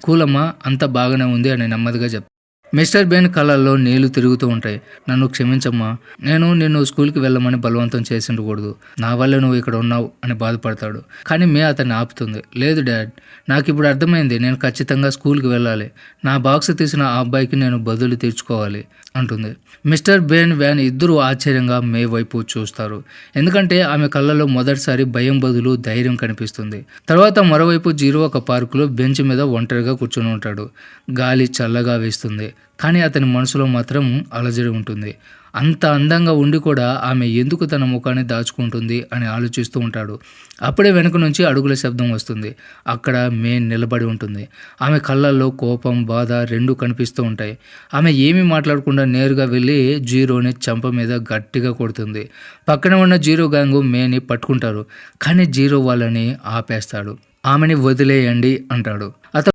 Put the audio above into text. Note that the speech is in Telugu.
కూలమ్మా అంతా బాగానే ఉంది అని నెమ్మదిగా చెప్తాడు. మిస్టర్ బేన్ కళ్ళల్లో నీళ్లు తిరుగుతూ ఉంటాయి. నన్ను క్షమించమ్మా, నేను నిన్ను స్కూల్కి వెళ్ళమని బలవంతం చేసిండకూడదు. నా వల్ల నువ్వు ఇక్కడ ఉన్నావు అని బాధపడతాడు. కానీ మే అతన్ని ఆపుతుంది. లేదు డాడ్, నాకు ఇప్పుడు అర్థమైంది, నేను ఖచ్చితంగా స్కూల్కి వెళ్ళాలి. నా బాక్స్ తీసిన ఆ అబ్బాయికి నేను బదులు తీర్చుకోవాలి అంటుంది. మిస్టర్ బేన్ వ్యాన్ ఇద్దరు ఆశ్చర్యంగా మే వైపు చూస్తారు. ఎందుకంటే ఆమె కళ్ళలో మొదటిసారి భయం బదులు ధైర్యం కనిపిస్తుంది. తర్వాత మరోవైపు జీరో ఒక పార్కులో బెంచ్ మీద ఒంటరిగా కూర్చొని ఉంటాడు. గాలి చల్లగా వీస్తుంది, కానీ అతని మనసులో మాత్రం అలజడి ఉంటుంది. అంత అందంగా ఉండి కూడా ఆమె ఎందుకు తన ముఖాన్ని దాచుకుంటుంది అని ఆలోచిస్తూ ఉంటాడు. అప్పుడే వెనుక నుంచి అడుగుల శబ్దం వస్తుంది. అక్కడ మే నిలబడి ఉంటుంది. ఆమె కళ్ళల్లో కోపం, బాధ రెండూ కనిపిస్తూ ఉంటాయి. ఆమె ఏమీ మాట్లాడకుండా నేరుగా వెళ్ళి జీరోని చెంప మీద గట్టిగా కొడుతుంది. పక్కన ఉన్న జీరో గ్యాంగు మేని పట్టుకుంటారు, కానీ జీరో వాళ్ళని ఆపేస్తాడు. ఆమెని వదిలేయండి అంటాడు. అతను